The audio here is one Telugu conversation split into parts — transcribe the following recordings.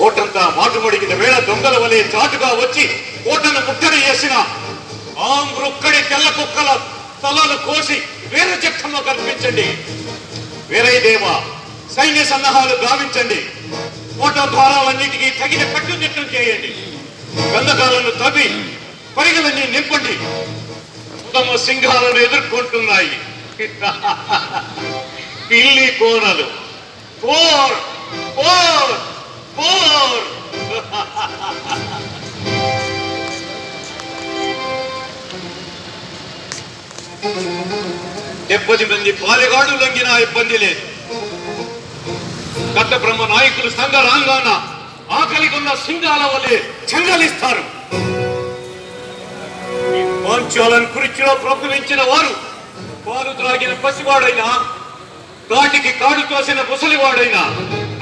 కోటంతా మాటుమడిగిన వేళ దొంగల వలె చాటుగా వచ్చి కోటను ముట్టడి చేసిన ఆ మృక్కడి తెల్ల కుక్కల తలలు కోసి వీర చక్రము కల్పించండి. వీరయ్యదేవ సైన్య సన్నాహాలు గావించండి. కోట ద్వారాలన్నిటికీ తగిన కట్టుదిట్టం చేయండి. గంధకాలను తవ్వి పరిగలన్నీ నింపండి. తమ సింహాలను ఎదుర్కొంటున్నాయి పిల్లి కోనలు. పోర్ పోర్ పోర్. డెబ్బది మంది పాలెగాడు లొంగిన ఇబ్బంది లేదు. కట్ట బ్రహ్మ నాయకులు సంఘ రాంగాన ఆకలికున్న సింగాల వలె చెంగలిస్తారు. పాంచాలను కురిచిలో ప్రకృతించిన వారు పాలు త్రాగిన పసివాడైనా కాటికి కాడు తోసిన ముసలివాడైనా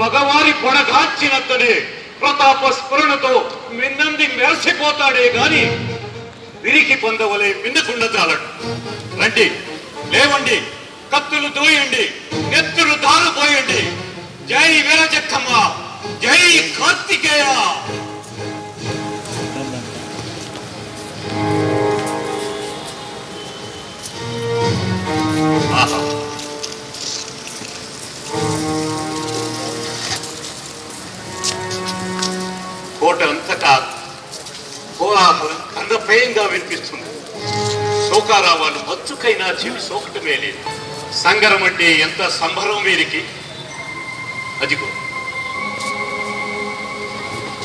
భగవాని పొడగాచినతనే ప్రతాప స్ఫురణతో మిన్నంది మెరసిపోతాడే గాని విరికి పొందవలే మిన్నకుండా చాలడు. రండి, లేవండి, కత్తులు దోయండి, నెత్తులు దారుపోయండి. జై వీరజక్కమ్మ, జై కార్తికేయ. కోట అంతటా కోలాహలం కందపేయంగా వినిపిస్తుంది. శోకారావాలు మచ్చుకైనా చెవి సోకటమే లేదు. సంగరం అంటే ఎంత సంబరం వీరికి. అదిగో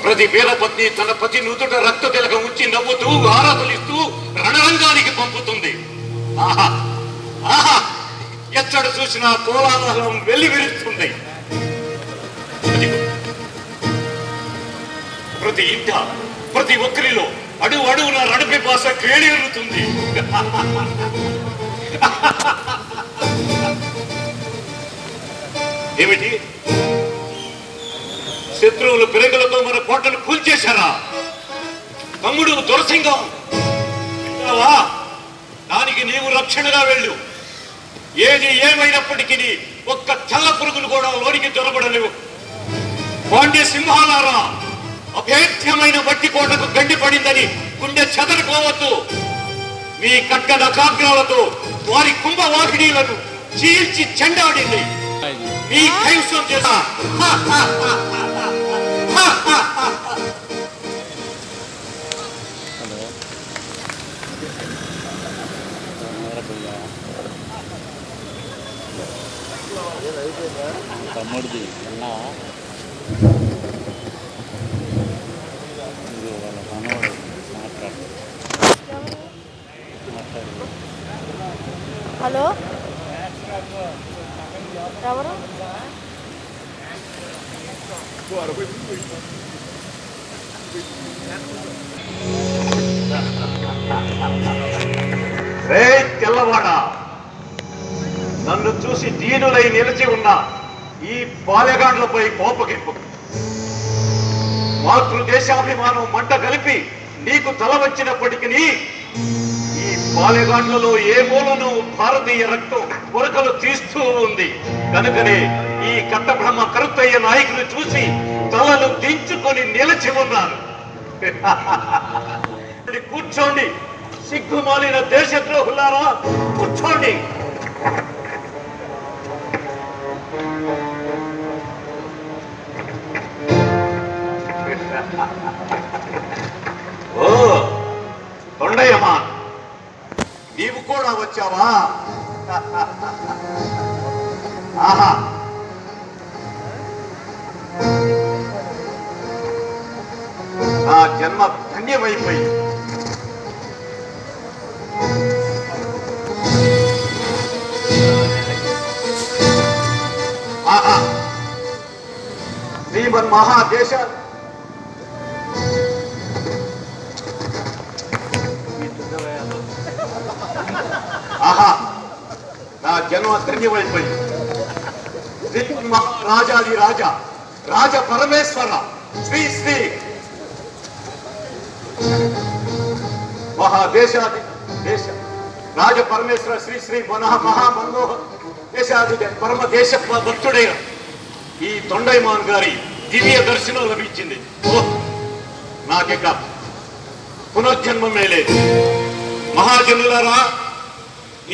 ప్రతి వీరపత్ని తన పతి నుదుట రక్త తిలకం ఉంచి నవ్వుతూ ఆరాధలిస్తూ రణరంగానికి పంపుతుంది. ఆహా ఆహా, ఎక్కడ చూసినా కోలాహలం వెళ్లి విరుస్తుంది. ప్రతి ఇంట ప్రతి ఒక్కరిలో అడుగు అడుగున రడపి భాష కేళేరుతుంది. ఏమిటి, శత్రువులు పిరంగులతో మన కోటను కూల్చేశారా? తమ్ముడు దొరసింగం, దానికి నీవు రక్షణగా వెళ్ళు. ఏది ఏమైనప్పటికీ ఒక్క చల్ల పురుగులు కూడా లోనికి దొరబడలేవు. పాండ్య సింహాలారా, అభేద్యమైన వట్టి కోటకు గండి పడిందని గుండె చెదరిపోవద్దు. మీ కట్ట నకాగ్రాలతో వారి కుంభవాహినీలను చీల్చి చెండాడింది. మీ కైవసం చేసా తమ్ముడిది హలో, ఎవరు? తెల్లవాడ, నన్ను చూసి దీనులై నిలిచి ఉన్న ఈ బాల్యగాండ్లపై కోపగింపు. మాతృదేశాభిమానం మంట కలిపి నీకు తల వచ్చినప్పటికీ ఈ బాల్యగాండ్లలో ఏ మూలను భారతీయ రక్తం కొరకలు తీస్తూ ఉంది. కనుకనే ఈ కట్టబ్రహ్మ కరుత్తయ్య నాయకులు చూసి తలలు దించుకొని నిలిచి ఉన్నారు. కూర్చోండి, సిగ్గుమాలిన దేశద్రోహులారా, కూర్చోండి. ఓ తొండయ్యమ్మా, నీవు కూడా వచ్చావా? ఆహా, నా జన్మ ధన్యమైపోయి. ఆహా, శ్రీమన్ మహాదేశ ఆహా, నా జన్మ ధన్యమైపోయి. శ్రీమన్ మహారాజాది రాజా రాజ పరమేశ్వర శ్రీ శ్రీ మహాదేశాది దేశ రాజ పరమేశ్వర శ్రీ శ్రీ మహామనోహర్ దేశాది పరమ దేశ భక్తుడైన ఈ తొండైమాన్ గారి దివ్య దర్శనం లభించింది. ఓ నాకిక పునర్జన్మమే లేదు. మహాజనులారా,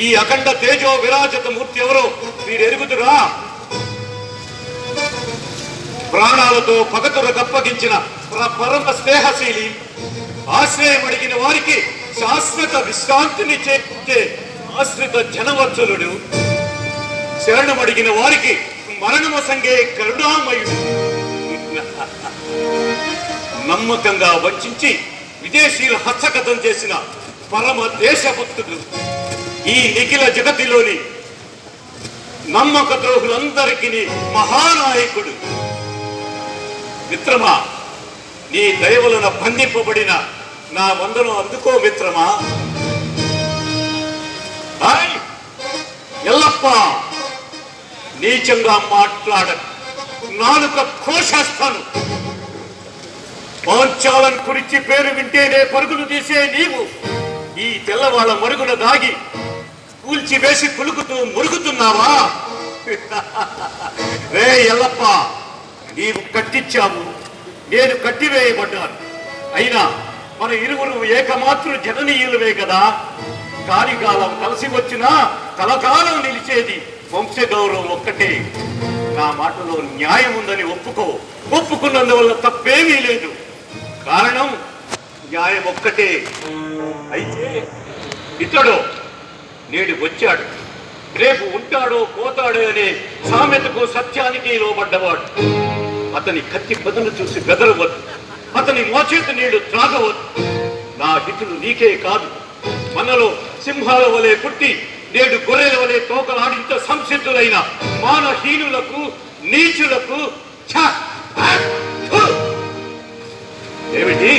ఈ అఖండ తేజో విరాజత మూర్తి ఎవరో మీరు ఎరుగుదురా? ప్రాణాలతో భగతులకు అప్పగించిన పరమ స్నేహశీలి, ఆశ్రయం అడిగిన వారికి శాశ్వత విశ్రాంతిని చేసే ఆశ్రిత జనవత్సలుడు, శరణమడిగిన వారికి మరణమ సంగే కరుణామయుడు, నమ్మకంగా వంచి విదేశీయుల హస్తగతం చేసిన పరమ దేశభక్తుడు, ఈ నిఖిల జగతిలోని నమ్మక ద్రోహులందరికీ మహానాయకుడు. మిత్రమా, నీ దయవలన బంధింపబడిన నా వందను అందుకో మిత్రమా. ఎల్లప్ప, నీచంగా మాట్లాడ నాలుక కోసేస్తాను. పాంచాలను కురిచి పేరు వింటేనే పరుగులు తీసే నీవు ఈ తెల్లవాళ్ళ మరుగున దాగి కూల్చి వేసి పులుకుతూ మురుగుతున్నావా? రే ఎల్లప్ప, నీవు కట్టించావు, నేను కట్టివేయబడ్డాను. అయినా మన ఇరువురు ఏకమాత్రు జననీయులవే కదా. కాలికాలం కలిసి వచ్చినా కలకాలం నిలిచేది వంశ గౌరవం ఒక్కటే. నా మాటలో న్యాయం ఉందని ఒప్పుకో. ఒప్పుకున్నందువల్ల తప్పేమీ లేదు. కారణం న్యాయం ఒక్కటే. అయితే ఇతడు నేడు వచ్చాడు, రేపు ఉంటాడో పోతాడో అనే సామెతకు సత్యానికి లోబడ్డవాడు. అతని కత్తి పదును చూసి బెదరవద్దు, అతని మోచేతి నీళ్లు త్రాగవద్దు. నా హితులు నీకే కాదు, మనలో సింహాల వలె పుట్టి నేడు గొర్రెల వలె తోకలాడింత సంసిద్ధులైన మానహీనులకు, నీచులకు ఏమిటి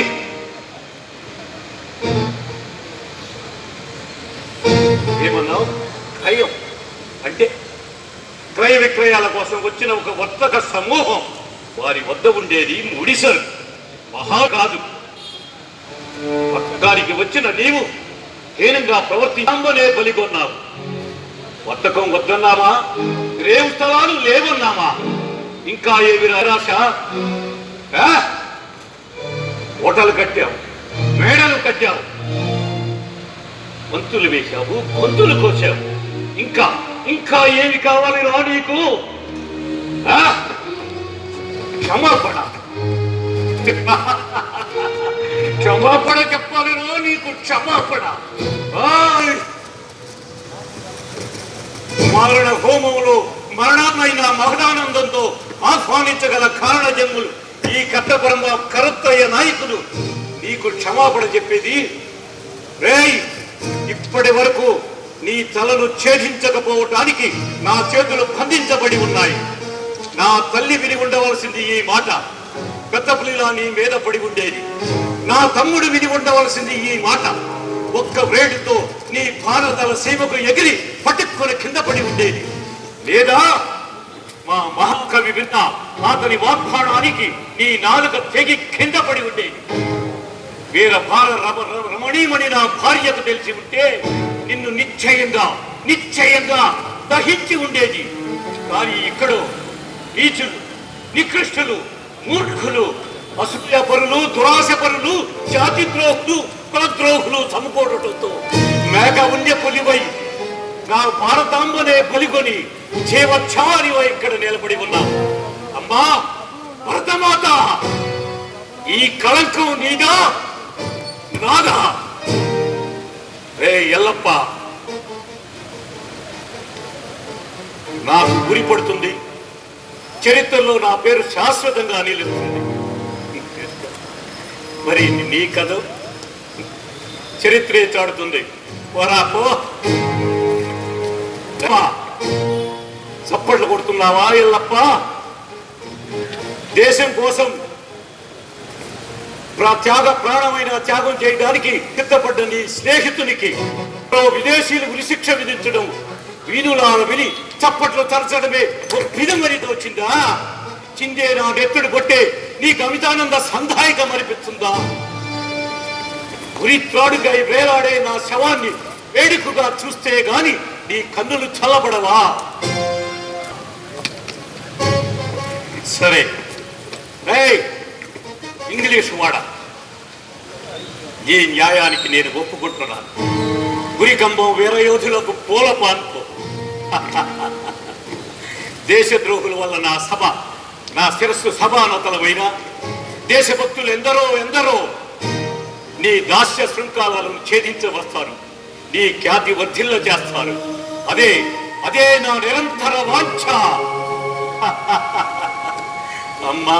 ఏమన్నావు? క్రయం అంటే క్రయ విక్రయాల కోసం వచ్చిన ఒక వర్తక సమూహం. వారి వద్ద ఉండేది ముడిసరు, మహా కాదు. వర్తకానికి వచ్చిన నీవు హీనంగా ప్రవర్తించనే బలిగొన్నావు. వర్తకం వద్దన్నామా? రేవు స్థలాలు లేవన్నామా? ఇంకా ఏమి నిరాశ? ఓటలు కట్టావు, మేడలు కట్టావు, వంతులు వేశావు, గొంతులు కోసావు. ఇంకా ఇంకా ఏమి కావాలి రా నీకు? క్షమాపణ క్షమాపణ చెప్పాలి రా నీకు, క్షమాపణ. మరణ హోమంలో మరణమైన మహదానందంతో ఆహ్వానించగల కారణ జన్ములు ఈ కట్టపరమ కరత్రయ నాయకులు నీకు క్షమాపణ చెప్పేది. రేయ్, ఇప్పటి వరకు నీ తలను ఛేదించకపోవటానికి నా చేతులు బంధించబడి ఉన్నాయి. నా తల్లి విని ఉండవలసింది ఈ మాట, పెద్దపులిలా నీ మీద పడి ఉండేది. నా తమ్ముడు విని ఉండవలసింది ఈ మాట, ఒక్క వేడితో నీ భారతల సీమకు ఎగిరి పట్టుకొని కింద పడి ఉండేది. లేదా మా మహాకవి విన్న అతని వాగ్బాణానికి నీ నాలుక తెగి కింద పడి ఉండేది. వీర భార రమణీమణి నా భార్యకు తెలిసి ఉంటే నిన్ను నిశ్చయంగా దహించి ఉండేది. కానీ ఇక్కడో నీచులు, నికృష్టులు, మూర్ఖులు, అసూయపరులు, దురాశపరులు, జాతి ద్రోహులు, కులద్రోహులు సమకూడటంతో మేక ఉండే పులివై నా భారతాంబనే బలిగొని జీవచ్ఛారివై ఇక్కడ నిలబడి ఉన్నావు. అమ్మా భరతమాత, ఈ కళంకం నీదా నాదా? రే ఎల్లప్ప, నాకు గురి పడుతుంది. చరిత్రలో నా పేరు శాశ్వతంగా నిలుస్తుంది. మరి నీ కథ చరిత్రే చాడుతుంది. పోరాపో, చప్పట్లు కొడుతున్నావా ఎల్లప్ప? దేశం కోసం ప్రాణమైన త్యాగం చేయడానికి సిద్ధపడ్డ నీ స్నేహితునికి విదేశీయులు ఉరిశిక్ష విధించడం వీధులాల విని చప్పట్లు తరచడమే విధమని తోచిందా? చిందే నా నెత్తుడు కొట్టే నీకు అమితానంద సంధాయికం అనిపిస్తుందా? ఉరిత్రాడుగా వేలాడే నా శవాన్ని వేడుకగా చూస్తే గాని నీ కన్నులు చల్లబడవా? సరే, ఇంగ్లీషు వాడ. ఈ న్యాయానికి నేను ఒప్పుకుంటున్నాను. గురికంబం వీరయోధులకు పూల పాన్పు. దేశద్రోహుల వల్ల నా శిరస్సు సభానతలమైన దేశభక్తులు ఎందరో నీ దాస్య శృంఖాలను ఛేదించవస్తారు. నీ ఖ్యాతి వర్ధిల్ల చేస్తారు. అదే నా నిరంతర వాంఛ. అమ్మా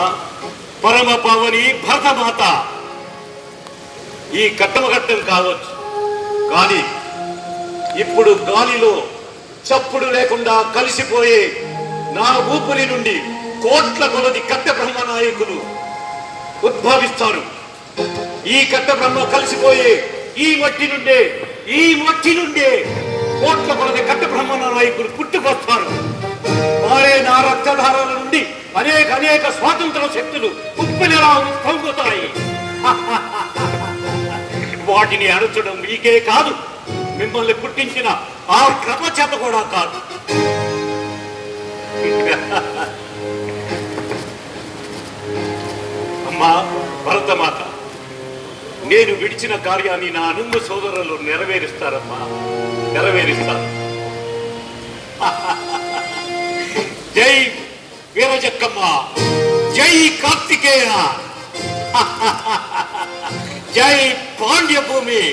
పరమ పావని భరతమాత, ఈ కట్టమగట్టం కావచ్చు, కానీ ఇప్పుడు గాలిలో చప్పుడు లేకుండా కలిసిపోయే నా ఊపిరి నుండి కోట్ల కొలది కట్ట బ్రహ్మ నాయకులు ఉద్భవిస్తారు. ఈ కట్ట బ్రహ్మ కలిసిపోయే ఈ మట్టి నుండే కోట్ల కొలది కట్ట బ్రహ్మ నాయకులు పుట్టుకొస్తారు. వారే నా రక్తధారాల నుండి అనేక స్వాతంత్ర శక్తులు ఉప్పెనలా పొంగుతాయి. వాటిని అణచడం మీకే కాదు, మిమ్మల్ని పుట్టించిన ఆ క్రమ చేత కూడా కాదు. అమ్మా భరతమాత, నేను విడిచిన కార్యాన్ని నా అనుంగు సోదరులు నెరవేరుస్తారు. జై వీరజక్కమ్మ, జై కార్తికేయ, జై పాండ్యభూమి.